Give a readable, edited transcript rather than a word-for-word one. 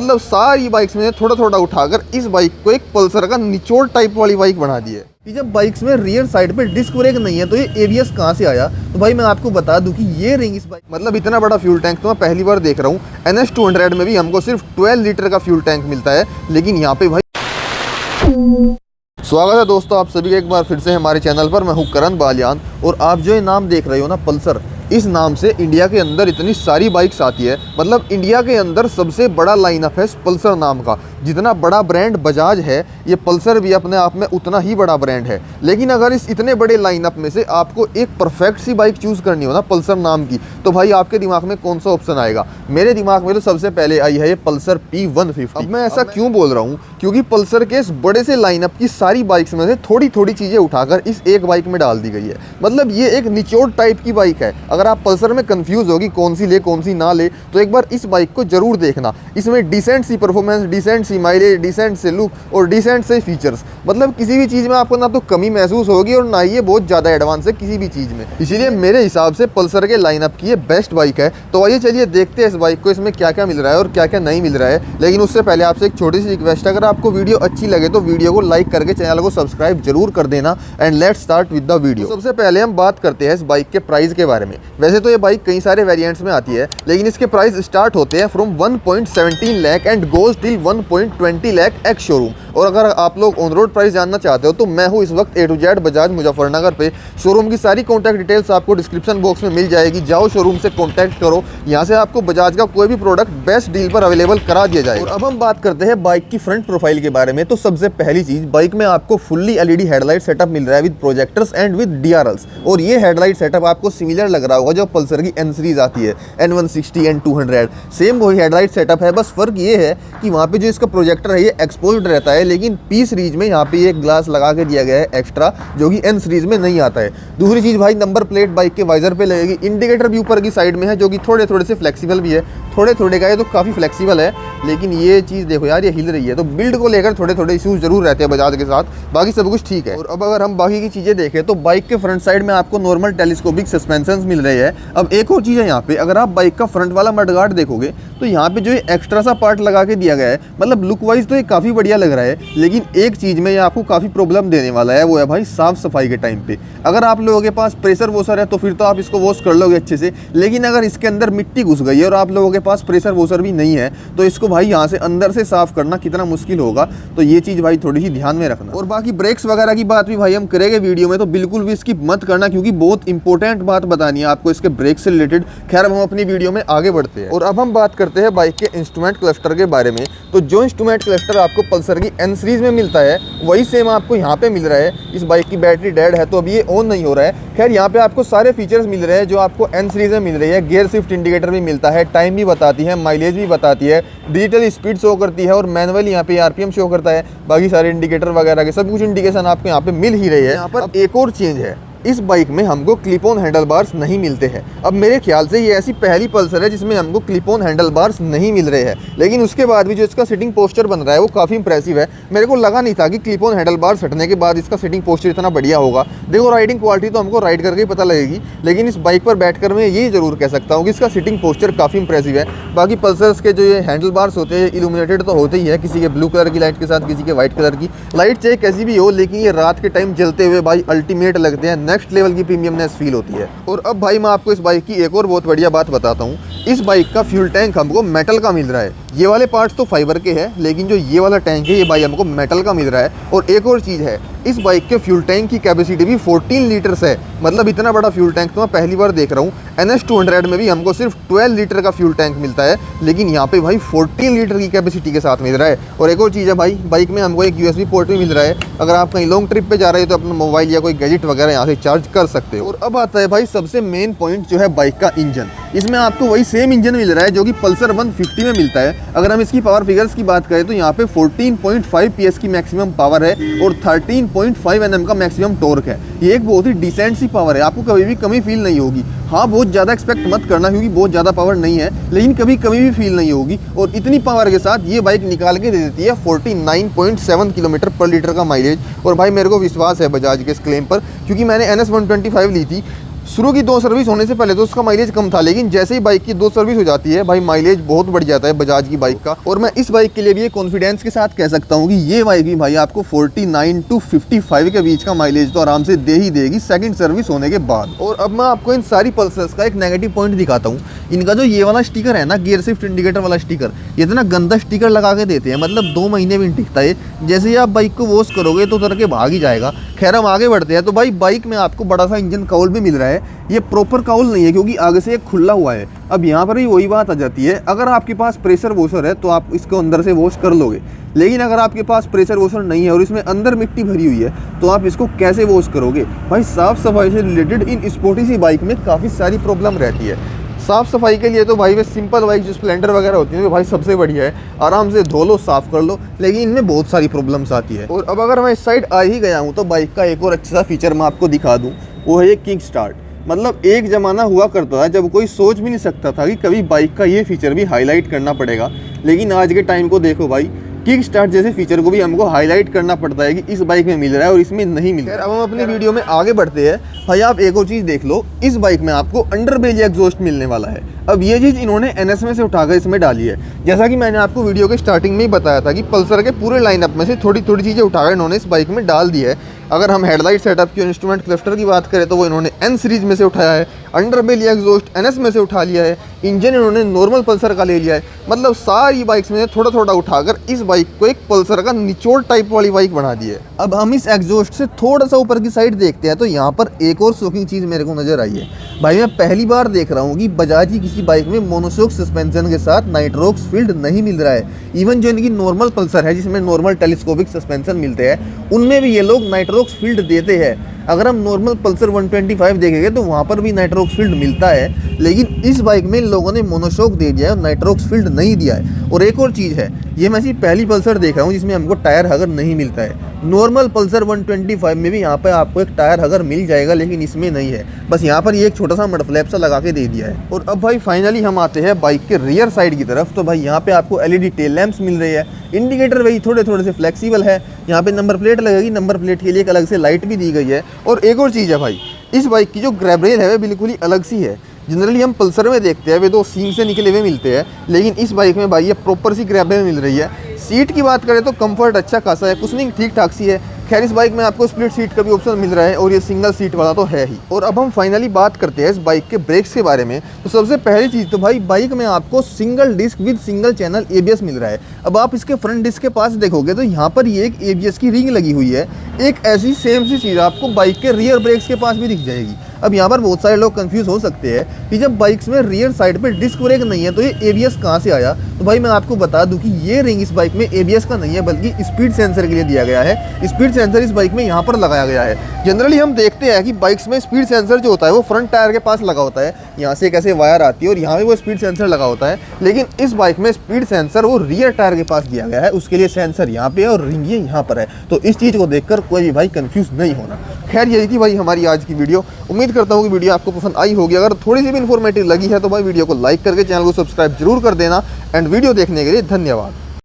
मतलब सारी बाइक्स में थोड़ा थोड़ा उठाकर इस बाइक को एक पल्सर का निचोड़ टाइप वाली बाइक बना दी है कि जब बाइक्स में रियर साइड पे डिस्क ब्रेक नहीं है तो ये एबीएस कहाँ से आया। तो भाई मैं आपको बता दूं कि ये रिंग इस बाइक मतलब इतना बड़ा फ्यूल टैंक तो मैं पहली बार देख रहा हूँ। NS200 में भी हमको सिर्फ 12 लीटर का फ्यूल टैंक मिलता है, लेकिन यहाँ पे भाई। स्वागत है दोस्तों आप सभी का एक बार फिर से हमारे चैनल पर। मैं हूँ करण बालियान और आप जो ये नाम देख रहे हो ना पल्सर, इस नाम से इंडिया के अंदर इतनी सारी बाइक्स आती है। मतलब इंडिया के अंदर सबसे बड़ा लाइनअप है पल्सर नाम का। जितना बड़ा ब्रांड बजाज है, ये पल्सर भी अपने आप में उतना ही बड़ा ब्रांड है। लेकिन अगर इस इतने बड़े लाइनअप में से आपको एक परफेक्ट सी बाइक चूज़ करनी हो ना पल्सर नाम की, तो भाई आपके दिमाग में कौन सा ऑप्शन आएगा? मेरे दिमाग में तो सबसे पहले आई है ये पल्सर P150। अब मैं ऐसा क्यों बोल रहा हूँ? क्योंकि पल्सर के इस बड़े से लाइनअप की सारी बाइक्स में से थोड़ी थोड़ी चीज़ें उठाकर इस एक बाइक में डाल दी गई है। मतलब ये एक निचोड़ टाइप की बाइक है। अगर आप पल्सर में कंफ्यूज होगी कौन सी ले कौन सी ना ले, तो एक बार इस बाइक को जरूर देखना। इसमें डिसेंट सी परफॉर्मेंस, डिसेंट सी माइलेज, डिसेंट से लुक और डिसेंट से फीचर्स। मतलब किसी भी चीज़ में आपको ना तो कमी महसूस होगी और ना ही ये बहुत ज़्यादा एडवांस है किसी भी चीज़ में। इसीलिए मेरे हिसाब से पल्सर के लाइनअप की ये बेस्ट बाइक है। तो आइए चलिए देखते हैं इस बाइक को, इसमें क्या क्या मिल रहा है और क्या क्या नहीं मिल रहा है। लेकिन उससे पहले आपसे एक छोटी सी रिक्वेस्ट है, अगर आपको वीडियो अच्छी लगे तो वीडियो को लाइक करके चैनल को सब्सक्राइब जरूर कर देना। And let's start with the video. सबसे पहले हम बात करते हैं इस बाइक के प्राइस के बारे में। वैसे तो ये बाइक कई सारे वेरिएंट्स में आती है, लेकिन इसके प्राइस स्टार्ट होते हैं from 1.17 lakh and goes till 1.20 lakh ex showroom. और अगर आप लोग ऑन रोड प्राइस जानना चाहते हो तो मैं हूँ इस वक्त A to Z Bajaj Muzaffarnagar पे। शोरूम की सारी कॉन्टैक्ट डिटेल्स आपको डिस्क्रिप्शन बॉक्स में मिल जाएगी। जाओ शोरूम से कॉन्टैक्ट करो, यहाँ से आपको बजाज का कोई भी प्रोडक्ट बेस्ट डील पर अवेलेबल करा दिया जाएगा। और अब हम बात करते हैं बाइक की फ्रंट प्रोफाइल के बारे में। तो सबसे पहली चीज, बाइक में आपको फुल्ली LED हेडलाइट सेटअप मिल रहा है with projectors and with DRLs। और ये हेडलाइट सेटअप आपको सिमिलर लग रहा होगा जो पल्सर की N सीरीज आती है, N160 N200। सेम वही हेडलाइट सेटअप है, बस फर्क ये है कि वहाँ पे जो इसका प्रोजेक्टर है ये एक्सपोज्ड रहता है, लेकिन P सीरीज में यहाँ पे एक ग्लास लगा के दिया गया है एक्स्ट्रा, जो कि N सीरीज में नहीं आता है। दूसरी चीज भाई, नंबर प्लेट बाइक के वाइजर पे लगेगी। इंडिकेटर भी ऊपर की साइड में है, जो कि थोड़े थोड़े से फ्लेक्सिबल भी है। थोड़े थोड़े का ये तो काफ़ी फ्लेक्सिबल है, लेकिन ये चीज़ देखो यार, ये हिल रही है। तो बिल्ड को लेकर थोड़े थोड़े इश्यूज जरूर रहते हैं बजाज के साथ, बाकी सब कुछ ठीक है। और अब अगर हम बाकी की चीज़ें देखें तो बाइक के फ्रंट साइड में आपको नॉर्मल टेलीस्कोपिक सस्पेंशन मिल रहे हैं। अब एक और चीज़ है यहाँ पे, अगर आप बाइक का फ्रंट वाला मडगार्ड देखोगे तो यहाँ पे जो ये एक्स्ट्रा सा पार्ट लगा के दिया गया है, मतलब लुक वाइज तो ये काफ़ी बढ़िया लग रहा है, लेकिन एक चीज़ में ये आपको काफ़ी प्रॉब्लम देने वाला है, वो है भाई साफ सफाई के टाइम पे। अगर आप लोगों के पास प्रेशर वॉशर है तो फिर तो आप इसको वॉश कर लोगे अच्छे से, लेकिन अगर इसके अंदर मिट्टी घुस गई है और आप लोगों के पास प्रेशर वॉशर भी नहीं है तो इसको भाई यहाँ से अंदर से साफ करना कितना मुश्किल होगा। तो ये चीज़ भाई थोड़ी सी ध्यान में रखना। और बाकी ब्रेक्स वगैरह की बात भी भाई हम करेंगे वीडियो में, तो बिल्कुल भी स्किप मत करना, क्योंकि बहुत इंपॉर्टेंट बात बतानी है आपको इसके ब्रेक से रिलेटेड। खैर हम अपनी वीडियो में आगे बढ़ते हैं। और अब हम बात करते हैं बाइक के इंस्ट्रूमेंट क्लस्टर के बारे में। तो जो इंस्ट्रूमेंट क्लस्टर आपको पल्सर की N सीरीज में मिलता है वही सेम आपको यहाँ पे मिल रहा है। इस बाइक की बैटरी डेड है तो अब ये ऑन नहीं हो रहा है। खैर यहाँ पे आपको सारे फीचर्स मिल रहे हैं जो आपको N सीरीज में मिल रही है। गियर शिफ्ट इंडिकेटर भी मिलता है, टाइम भी बताती है, माइलेज भी बताती है, डिजिटल स्पीड शो करती है और मैनुअली यहाँ पे RPM शो करता है। बाकी सारे इंडिकेटर वगैरह के सब कुछ इंडिकेशन आपको यहाँ पे मिल ही रही है। यहाँ पर एक और चेंज है, इस बाइक में हमको क्लिप ऑन हैंडल बार्स नहीं मिलते हैं। अब मेरे ख्याल से ये ऐसी पहली पल्सर है जिसमें हमको क्लिप ऑन हैंडल बार्स नहीं मिल रहे हैं, लेकिन उसके बाद भी जो इसका सिटिंग पोस्चर बन रहा है वो काफ़ी इंप्रेसिव है। मेरे को लगा नहीं था कि क्लिप ऑन हैंडल बार्स हटने के बाद इसका सिटिंग पोस्चर इतना बढ़िया होगा। देखो राइडिंग क्वालिटी तो हमको राइड करके ही पता लगेगी, लेकिन इस बाइक पर बैठकर मैं ये जरूर कह सकता हूँ कि इसका सिटिंग पोस्चर काफ़ी इंप्रेसिव है। बाकी पल्सर्स के जो ये हैंडल बार्स होते हैं इल्यूमिनेटेड तो होते ही है, किसी के ब्लू कलर की लाइट के साथ, किसी के व्हाइट कलर की लाइट, चाहे कैसी भी हो, लेकिन ये रात के टाइम जलते हुए भाई अल्टीमेट लगते हैं। नेक्स्ट लेवल की प्रीमियम फील होती है। और अब भाई मैं आपको इस बाइक की एक और बहुत बढ़िया बात बताता हूँ। इस बाइक का फ्यूल टैंक हमको मेटल का मिल रहा है। ये वाले पार्ट्स तो फाइबर के हैं, लेकिन जो ये वाला टैंक है ये भाई हमको मेटल का मिल रहा है। और एक और चीज़ है, इस बाइक के फ्यूल टैंक की कैपेसिटी भी 14 लीटर्स है। मतलब इतना बड़ा फ्यूल टैंक तो मैं पहली बार देख रहा हूँ। NS200 में भी हमको सिर्फ 12 लीटर का फ्यूल टैंक मिलता है, लेकिन यहाँ पे भाई 14 लीटर की कैपेसिटी के साथ मिल रहा है। और एक और चीज़ है भाई, बाइक में हमको एक USB पोर्ट भी मिल रहा है। अगर आप कहीं लॉन्ग ट्रिप पे जा रहे हो तो अपना मोबाइल या कोई गैजेट वगैरह यहाँ से चार्ज कर सकते हो। और अब आता है भाई सबसे मेन पॉइंट, जो है बाइक का इंजन। इसमें आपको वही सेम इंजन मिल रहा है जो कि पल्सर 150 में मिलता है। अगर हम इसकी पावर फिगर्स की बात करें तो यहाँ पे 14.5 PS की मैक्सिमम पावर है और 13.5 Nm का मैक्सिमम टॉर्क है। ये एक बहुत ही डिसेंट सी पावर है, आपको कभी भी कमी फील नहीं होगी। हाँ बहुत ज़्यादा एक्सपेक्ट मत करना क्योंकि बहुत ज़्यादा पावर नहीं है, लेकिन कभी कमी भी फील नहीं होगी। और इतनी पावर के साथ ये बाइक निकाल के दे देती है 49.7 किलोमीटर पर लीटर का माइलेज। और भाई मेरे को विश्वास है बजाज के इस क्लेम पर, क्योंकि मैंने NS125 ली थी। शुरू की 2 सर्विस होने से पहले तो उसका माइलेज कम था, लेकिन जैसे ही बाइक की 2 सर्विस हो जाती है भाई माइलेज बहुत बढ़ जाता है बजाज की बाइक का। और मैं इस बाइक के लिए भी ये कॉन्फिडेंस के साथ कह सकता हूँ कि ये बाइक भी भाई आपको 49 to 55 के बीच का माइलेज तो आराम से दे ही देगी सेकंड सर्विस होने के बाद। और अब मैं आपको इन सारी पल्सर्स का एक नेगेटिव पॉइंट दिखाता हूँ। इनका जो ये वाला स्टिकर है ना, गियर शिफ्ट इंडिकेटर वाला स्टिकर, ये इतना गंदा स्टिकर लगा के देते हैं, मतलब 2 महीने भी नहीं टिकता है। जैसे ही आप बाइक को वॉश करोगे तो उतर के भाग ही जाएगा। खैर हम आगे बढ़ते हैं। तो भाई बाइक में आपको बड़ा सा इंजन काउल भी मिल रहा है। ये प्रॉपर काउल नहीं है क्योंकि आगे से ये खुला हुआ है। अब यहाँ पर भी वही बात आ जाती है, अगर आपके पास प्रेशर वॉशर है तो आप इसको अंदर से वॉश कर लोगे, लेकिन अगर आपके पास प्रेशर वॉशर नहीं है और इसमें अंदर मिट्टी भरी हुई है तो आप इसको कैसे वॉश करोगे। भाई साफ़ सफाई से रिलेटेड इन स्पोर्टी सी बाइक में काफ़ी सारी प्रॉब्लम रहती है। साफ़ सफाई के लिए तो भाई वे सिंपल बाइक जो स्प्लेंडर वगैरह होती है तो भाई सबसे बढ़िया है, आराम से धो लो साफ़ कर लो, लेकिन इनमें बहुत सारी प्रॉब्लम्स आती है। और अब अगर मैं इस साइड आ ही गया हूँ तो बाइक का एक और अच्छा सा फीचर मैं आपको दिखा दूँ, वो है ये किक स्टार्ट। मतलब एक ज़माना हुआ करता था जब कोई सोच भी नहीं सकता था कि कभी बाइक का ये फीचर भी हाईलाइट करना पड़ेगा, लेकिन आज के टाइम को देखो भाई, किक स्टार्ट जैसे फीचर को भी हमको हाईलाइट करना पड़ता है कि इस बाइक में मिल रहा है और इसमें नहीं मिल रहा है। अब हम अपनी वीडियो में आगे बढ़ते हैं। भाई आप एक और चीज़ देख लो, इस बाइक में आपको अंडरबेली एग्जॉस्ट मिलने वाला है। अब ये चीज़ इन्होंने NS में से उठाकर इसमें डाली है। जैसा कि मैंने आपको वीडियो के स्टार्टिंग में ही बताया था कि पल्सर के पूरे लाइनअप में से थोड़ी थोड़ी चीज़ें उठाकर इन्होंने इस बाइक में डाल दी है। अगर हम हेडलाइट सेटअप की इंस्ट्रूमेंट क्लस्टर की बात करें तो वो इन्होंने N सीरीज में से उठाया है, अंडरबेली एग्जॉस्ट NS में से उठा लिया है, इंजन इन्होंने नॉर्मल पल्सर का ले लिया है। मतलब सारी बाइक्स में थोड़ा थोड़ा उठाकर इस बाइक को एक पल्सर का निचोड़ टाइप वाली बाइक बना दी है। अब हम इस एग्जॉस्ट से थोड़ा सा ऊपर की साइड देखते हैं तो यहाँ पर एक और शॉकिंग चीज़ मेरे को नज़र आई है। भाई मैं पहली बार देख रहा हूँ कि बजाज की किसी बाइक में मोनोशॉक सस्पेंशन के साथ नाइट्रोक्स फील्ड नहीं मिल रहा है। इवन जो इनकी नॉर्मल पल्सर है जिसमें नॉर्मल टेलीस्कोपिक सस्पेंशन मिलते हैं, उनमें भी ये लोग नाइट्रोक्स फील्ड देते हैं। अगर हम नॉर्मल पल्सर 125 देखेंगे तो वहाँ पर भी नाइट्रोक्स फील्ड मिलता है, लेकिन इस बाइक में इन लोगों ने मोनोशॉक दे दिया है और नाइट्रोक्स फील्ड नहीं दिया है। और एक और चीज़ है, ये मैं सिर्फ पहली पल्सर देख रहा हूँ जिसमें हमको टायर हगर नहीं मिलता है। नॉर्मल पल्सर 125 में भी यहाँ पर आपको एक टायर हगर मिल जाएगा, लेकिन इसमें नहीं है। बस यहाँ पर ये एक छोटा सा मड फ्लैप सा लगा के दे दिया है। और अब भाई फाइनली हम आते हैं बाइक के रियर साइड की तरफ। तो भाई यहाँ पे आपको LED टेल लैंप्स मिल रही है, इंडिकेटर वही थोड़े थोड़े से फ्लेक्सिबल है। यहाँ पे नंबर प्लेट लगेगी, नंबर प्लेट के लिए एक अलग से लाइट भी दी गई है। और एक और चीज़ है भाई, इस बाइक की जो ग्रैब रेल है वो बिल्कुल ही अलग सी है। जनरली हम पल्सर में देखते हैं वे 2 सींग से निकले हुए मिलते हैं, लेकिन इस बाइक में भाई ये प्रॉपर सी ग्रैब रेल मिल रही है। सीट की बात करें तो कंफर्ट अच्छा खासा है, कुशनिंग ठीक ठाक सी है। खैर इस बाइक में आपको स्प्लिट सीट का भी ऑप्शन मिल रहा है और ये सिंगल सीट वाला तो है ही। और अब हम फाइनली बात करते हैं इस बाइक के ब्रेक्स के बारे में। तो सबसे पहली चीज़ तो भाई बाइक में आपको single disc with single channel ABS मिल रहा है। अब आप इसके फ्रंट डिस्क के पास देखोगे तो यहाँ पर ये एक ABS की रिंग लगी हुई है। एक ऐसी सेम सी चीज़ आपको बाइक के रियर ब्रेक्स के पास भी दिख जाएगी। अब यहाँ पर बहुत सारे लोग कंफ्यूज हो सकते हैं कि जब बाइक्स में रियर साइड पे डिस्क ब्रेक नहीं है तो ये ABS कहाँ से आया। तो भाई मैं आपको बता दूं कि ये रिंग इस बाइक में ABS का नहीं है, बल्कि स्पीड सेंसर के लिए दिया गया है। स्पीड सेंसर इस बाइक में यहाँ पर लगाया गया है। जनरली हम देखते हैं कि बाइक्स में स्पीड सेंसर जो होता है वो फ्रंट टायर के पास लगा होता है, यहाँ से कैसे वायर आती है और यहाँ पे वो स्पीड सेंसर लगा होता है। लेकिन इस बाइक में स्पीड सेंसर वो रियर टायर के पास दिया गया है, उसके लिए सेंसर यहाँ पे है और रिंग ये यहाँ पर है। तो इस चीज़ को देखकर कोई भी भाई कंफ्यूज नहीं होना। खैर यही थी भाई हमारी आज की वीडियो। उम्मीद करता हूँ कि वीडियो आपको पसंद आई होगी। अगर थोड़ी सी भी इन्फॉर्मेटिव लगी है तो भाई वीडियो को लाइक करके चैनल को सब्सक्राइब जरूर कर देना। एंड वीडियो देखने के लिए धन्यवाद।